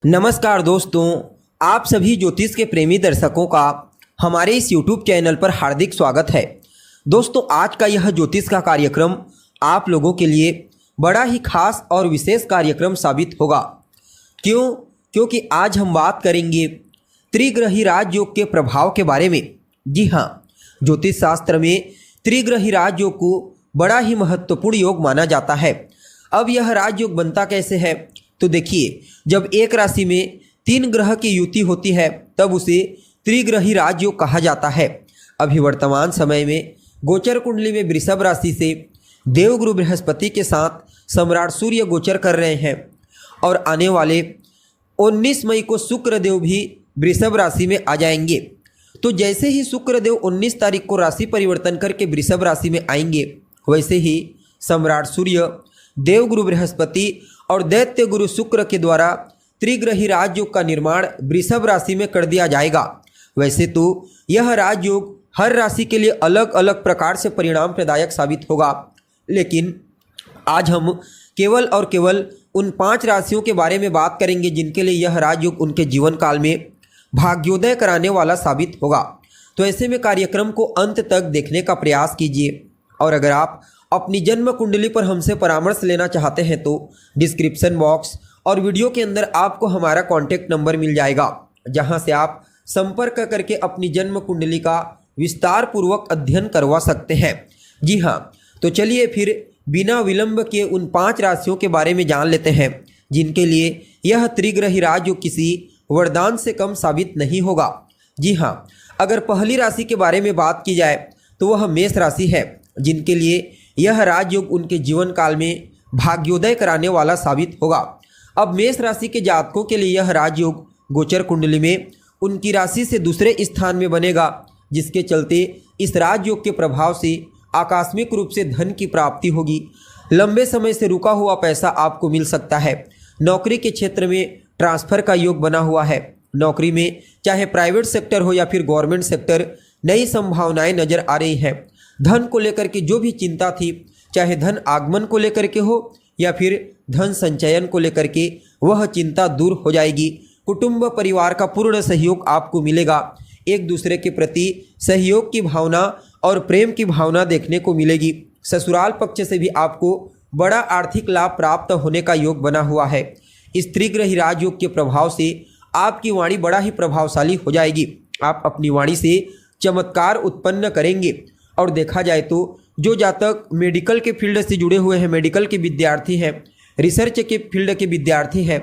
नमस्कार दोस्तों, आप सभी ज्योतिष के प्रेमी दर्शकों का हमारे इस YouTube चैनल पर हार्दिक स्वागत है। दोस्तों, आज का यह ज्योतिष का कार्यक्रम आप लोगों के लिए बड़ा ही खास और विशेष कार्यक्रम साबित होगा। क्योंकि आज हम बात करेंगे त्रिग्रही राजयोग के प्रभाव के बारे में। जी हाँ, ज्योतिष शास्त्र में त्रिग्रही राजयोग को बड़ा ही महत्वपूर्ण योग माना जाता है। अब यह राजयोग बनता कैसे है, तो देखिए, जब एक राशि में 3 ग्रह की युति होती है तब उसे त्रिग्रही राजयोग कहा जाता है। अभी वर्तमान समय में गोचर कुंडली में वृषभ राशि से देवगुरु बृहस्पति के साथ सम्राट सूर्य गोचर कर रहे हैं और आने वाले 19 मई को शुक्रदेव भी वृषभ राशि में आ जाएंगे। तो जैसे ही शुक्रदेव 19 तारीख को राशि परिवर्तन करके वृषभ राशि में आएंगे, वैसे ही सम्राट सूर्य, देवगुरु बृहस्पति और दैत्य गुरु शुक्र के द्वारा त्रिग्रही राजयोग का निर्माण वृषभ राशि में कर दिया जाएगा। वैसे तो यह राजयोग हर राशि के लिए अलग अलग प्रकार से परिणाम प्रदायक साबित होगा, लेकिन आज हम केवल और केवल उन 5 राशियों के बारे में बात करेंगे जिनके लिए यह राजयोग उनके जीवन काल में भाग्योदय कराने वाला साबित होगा। तो ऐसे में कार्यक्रम को अंत तक देखने का प्रयास कीजिए। और अगर आप अपनी जन्म कुंडली पर हमसे परामर्श लेना चाहते हैं तो डिस्क्रिप्शन बॉक्स और वीडियो के अंदर आपको हमारा कॉन्टैक्ट नंबर मिल जाएगा, जहां से आप संपर्क करके अपनी जन्म कुंडली का विस्तार पूर्वक अध्ययन करवा सकते हैं। जी हाँ, तो चलिए फिर बिना विलंब के उन 5 राशियों के बारे में जान लेते हैं जिनके लिए यह त्रिग्रही राजयोग किसी वरदान से कम साबित नहीं होगा। जी हाँ, अगर पहली राशि के बारे में बात की जाए तो वह मेष राशि है, जिनके लिए यह राजयोग उनके जीवन काल में भाग्योदय कराने वाला साबित होगा। अब मेष राशि के जातकों के लिए यह राजयोग गोचर कुंडली में उनकी राशि से दूसरे स्थान में बनेगा, जिसके चलते इस राजयोग के प्रभाव से आकस्मिक रूप से धन की प्राप्ति होगी। लंबे समय से रुका हुआ पैसा आपको मिल सकता है। नौकरी के क्षेत्र में ट्रांसफर का योग बना हुआ है। नौकरी में चाहे प्राइवेट सेक्टर हो या फिर गवर्नमेंट सेक्टर, नई संभावनाएं नजर आ रही हैं। धन को लेकर के जो भी चिंता थी, चाहे धन आगमन को लेकर के हो या फिर धन संचयन को लेकर के, वह चिंता दूर हो जाएगी। कुटुंब परिवार का पूर्ण सहयोग आपको मिलेगा। एक दूसरे के प्रति सहयोग की भावना और प्रेम की भावना देखने को मिलेगी। ससुराल पक्ष से भी आपको बड़ा आर्थिक लाभ प्राप्त होने का योग बना हुआ है। इस त्रिग्रही राजयोग के प्रभाव से आपकी वाणी बड़ा ही प्रभावशाली हो जाएगी। आप अपनी वाणी से चमत्कार उत्पन्न करेंगे। और देखा जाए तो जो जातक मेडिकल के फील्ड से जुड़े हुए हैं, मेडिकल के विद्यार्थी हैं, रिसर्च के फील्ड के विद्यार्थी हैं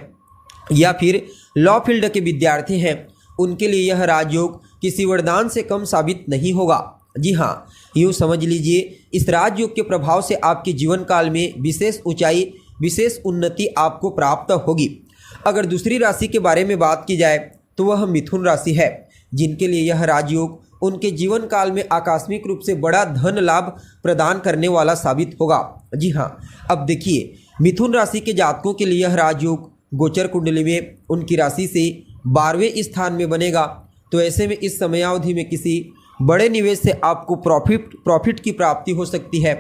या फिर लॉ फील्ड के विद्यार्थी हैं, उनके लिए यह राजयोग किसी वरदान से कम साबित नहीं होगा। जी हाँ, यूँ समझ लीजिए, इस राजयोग के प्रभाव से आपके जीवन काल में विशेष ऊंचाई, विशेष उन्नति आपको प्राप्त होगी। अगर दूसरी राशि के बारे में बात की जाए तो वह मिथुन राशि है, जिनके लिए यह राजयोग उनके जीवन काल में आकस्मिक रूप से बड़ा धन लाभ प्रदान करने वाला साबित होगा। जी हाँ, अब देखिए, मिथुन राशि के जातकों के लिए यह राजयोग गोचर कुंडली में उनकी राशि से 12वें स्थान में बनेगा। तो ऐसे में इस समयावधि में किसी बड़े निवेश से आपको प्रॉफिट की प्राप्ति हो सकती है।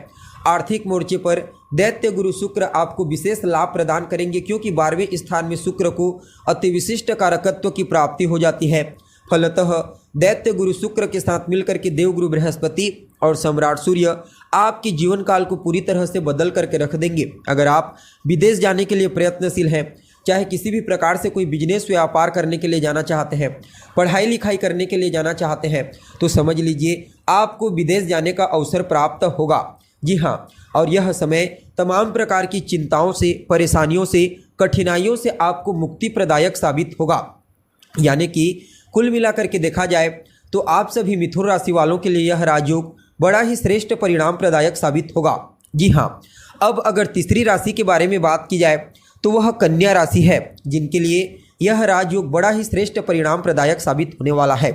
आर्थिक मोर्चे पर दैत्य गुरु शुक्र आपको विशेष लाभ प्रदान करेंगे, क्योंकि 12वें स्थान में शुक्र को अति विशिष्ट कारकत्व की प्राप्ति हो जाती है। फलतः दैत्य गुरु शुक्र के साथ मिलकर के देवगुरु बृहस्पति और सम्राट सूर्य आपके जीवन काल को पूरी तरह से बदल करके रख देंगे। अगर आप विदेश जाने के लिए प्रयत्नशील हैं, चाहे किसी भी प्रकार से कोई बिजनेस व्यापार करने के लिए जाना चाहते हैं, पढ़ाई लिखाई करने के लिए जाना चाहते हैं, तो समझ लीजिए आपको विदेश जाने का अवसर प्राप्त होगा। जी हाँ, और यह समय तमाम प्रकार की चिंताओं से, परेशानियों से, कठिनाइयों से आपको मुक्ति प्रदायक साबित होगा। यानी कि कुल मिलाकर के देखा जाए तो आप सभी मिथुन राशि वालों के लिए यह राजयोग बड़ा ही श्रेष्ठ परिणाम प्रदायक साबित होगा। जी हाँ, अब अगर तीसरी राशि के बारे में बात की जाए तो वह कन्या राशि है, जिनके लिए यह राजयोग बड़ा ही श्रेष्ठ परिणाम प्रदायक साबित होने वाला है।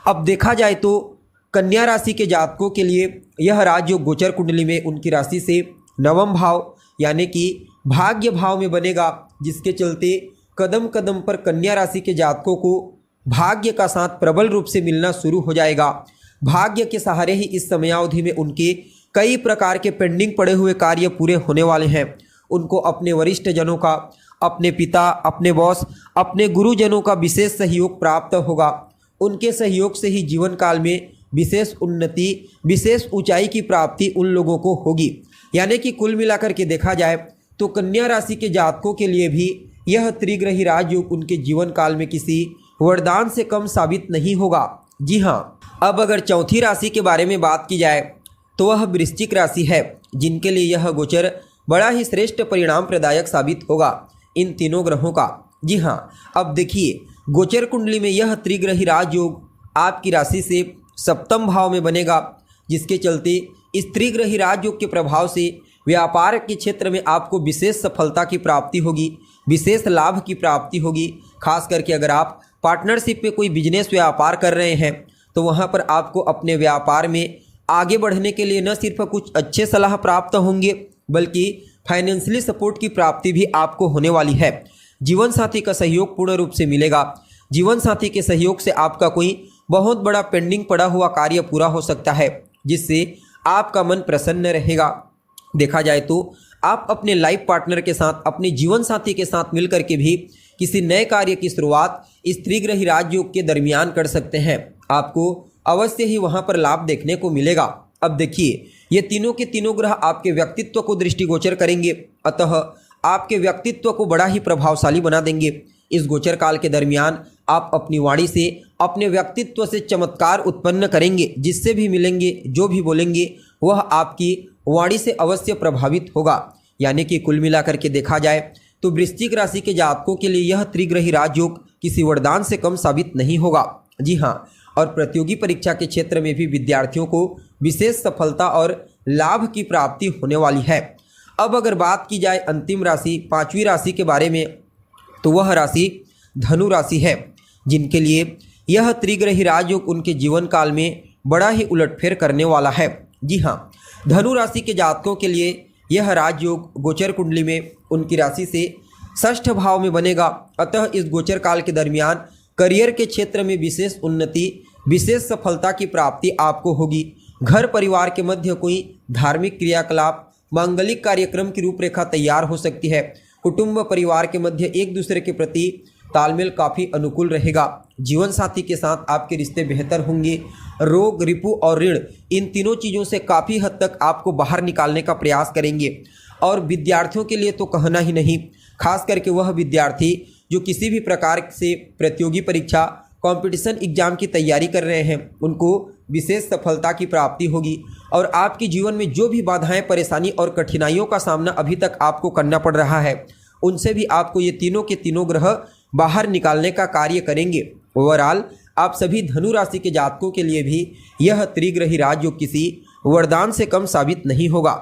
अब देखा जाए तो कन्या राशि के जातकों के लिए यह राजयोग गोचर कुंडली में उनकी राशि से 9वां भाव यानी कि भाग्य भाव में बनेगा, जिसके चलते कदम कदम पर कन्या राशि के जातकों को भाग्य का साथ प्रबल रूप से मिलना शुरू हो जाएगा। भाग्य के सहारे ही इस समयावधि में उनके कई प्रकार के पेंडिंग पड़े हुए कार्य पूरे होने वाले हैं। उनको अपने वरिष्ठ जनों का, अपने पिता, अपने बॉस, अपने गुरुजनों का विशेष सहयोग प्राप्त होगा। उनके सहयोग से ही जीवन काल में विशेष उन्नति, विशेष ऊंचाई की प्राप्ति उन लोगों को होगी। यानी कि कुल मिलाकर के देखा जाए तो कन्या राशि के जातकों के लिए भी यह त्रिग्रही राजयोग उनके जीवन काल में किसी वरदान से कम साबित नहीं होगा। जी हाँ, अब अगर चौथी राशि के बारे में बात की जाए तो वह वृश्चिक राशि है, जिनके लिए यह गोचर बड़ा ही श्रेष्ठ परिणाम प्रदायक साबित होगा इन तीनों ग्रहों का। जी हाँ, अब देखिए गोचर कुंडली में यह त्रिग्रही राजयोग आपकी राशि से सप्तम भाव में बनेगा, जिसके चलते इस त्रिग्रही राजयोग के प्रभाव से व्यापार के क्षेत्र में आपको विशेष सफलता की प्राप्ति होगी, विशेष लाभ की प्राप्ति होगी। खास करके अगर आप पार्टनरशिप में कोई बिजनेस व्यापार कर रहे हैं तो वहाँ पर आपको अपने व्यापार में आगे बढ़ने के लिए न सिर्फ कुछ अच्छे सलाह प्राप्त होंगे, बल्कि फाइनेंशियली सपोर्ट की प्राप्ति भी आपको होने वाली है। जीवन साथी का सहयोग पूर्ण रूप से मिलेगा। जीवन साथी के सहयोग से आपका कोई बहुत बड़ा पेंडिंग पड़ा हुआ कार्य पूरा हो सकता है, जिससे आपका मन प्रसन्न रहेगा। देखा जाए तो आप अपने लाइफ पार्टनर के साथ, अपने जीवन साथी के साथ मिलकर के भी किसी नए कार्य की शुरुआत इस त्रिग्रही राजयोग के दरमियान कर सकते हैं। आपको अवश्य ही वहां पर लाभ देखने को मिलेगा। अब देखिए, ये तीनों के तीनों ग्रह आपके व्यक्तित्व को दृष्टिगोचर करेंगे, अतः आपके व्यक्तित्व को बड़ा ही प्रभावशाली बना देंगे। इस गोचर काल के दरमियान आप अपनी वाणी से, अपने व्यक्तित्व से चमत्कार उत्पन्न करेंगे। जिससे भी मिलेंगे, जो भी बोलेंगे, वह आपकी वाणी से अवश्य प्रभावित होगा। यानी कि कुल मिलाकर के देखा जाए तो वृश्चिक राशि के जातकों के लिए यह त्रिग्रही राजयोग किसी वरदान से कम साबित नहीं होगा। जी हाँ, और प्रतियोगी परीक्षा के क्षेत्र में भी विद्यार्थियों को विशेष सफलता और लाभ की प्राप्ति होने वाली है। अब अगर बात की जाए अंतिम राशि, पांचवी राशि के बारे में, तो वह राशि धनु राशि है, जिनके लिए यह त्रिग्रही राजयोग उनके जीवन काल में बड़ा ही उलटफेर करने वाला है। जी हाँ, धनु राशि के जातकों के लिए यह राजयोग गोचर कुंडली में उनकी राशि से षष्ठ भाव में बनेगा। अतः इस गोचर काल के दरमियान करियर के क्षेत्र में विशेष उन्नति, विशेष सफलता की प्राप्ति आपको होगी। घर परिवार के मध्य कोई धार्मिक क्रियाकलाप, मांगलिक कार्यक्रम की रूपरेखा तैयार हो सकती है। कुटुंब परिवार के मध्य एक दूसरे के प्रति तालमेल काफ़ी अनुकूल रहेगा। जीवन साथी के साथ आपके रिश्ते बेहतर होंगे। रोग, रिपु और ऋण, इन तीनों चीज़ों से काफ़ी हद तक आपको बाहर निकालने का प्रयास करेंगे। और विद्यार्थियों के लिए तो कहना ही नहीं, खास करके वह विद्यार्थी जो किसी भी प्रकार से प्रतियोगी परीक्षा, कंपटीशन एग्जाम की तैयारी कर रहे हैं, उनको विशेष सफलता की प्राप्ति होगी। और आपके जीवन में जो भी बाधाएं, परेशानी और कठिनाइयों का सामना अभी तक आपको करना पड़ रहा है, उनसे भी आपको ये तीनों के तीनों ग्रह बाहर निकालने का कार्य करेंगे। ओवरऑल आप सभी धनु राशि के जातकों के लिए भी यह त्रिग्रही राजयोग किसी वरदान से कम साबित नहीं होगा।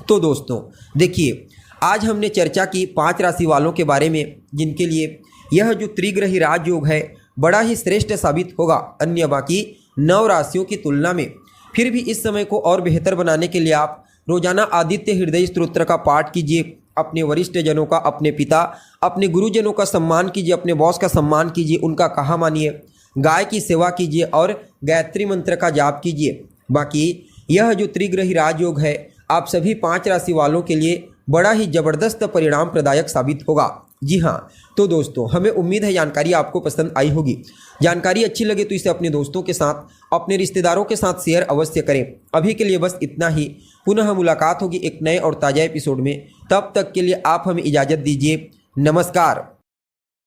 तो दोस्तों देखिए, आज हमने चर्चा की 5 राशि वालों के बारे में, जिनके लिए यह जो त्रिग्रही राजयोग है बड़ा ही श्रेष्ठ साबित होगा अन्य बाकी 9 राशियों की तुलना में। फिर भी इस समय को और बेहतर बनाने के लिए आप रोजाना आदित्य हृदय स्तोत्र का पाठ कीजिए। अपने वरिष्ठ जनों का, अपने पिता, अपने गुरुजनों का सम्मान कीजिए, अपने बॉस का सम्मान कीजिए, उनका कहा मानिए, गाय की सेवा कीजिए और गायत्री मंत्र का जाप कीजिए। बाकी यह जो त्रिग्रही राजयोग है आप सभी 5 राशि वालों के लिए बड़ा ही जबरदस्त परिणाम प्रदायक साबित होगा। जी हाँ, तो दोस्तों हमें उम्मीद है जानकारी आपको पसंद आई होगी। जानकारी अच्छी लगे तो इसे अपने दोस्तों के साथ, अपने रिश्तेदारों के साथ शेयर अवश्य करें। अभी के लिए बस इतना ही। पुनः मुलाकात होगी एक नए और ताज़ा एपिसोड में। तब तक के लिए आप हमें इजाज़त दीजिए। नमस्कार।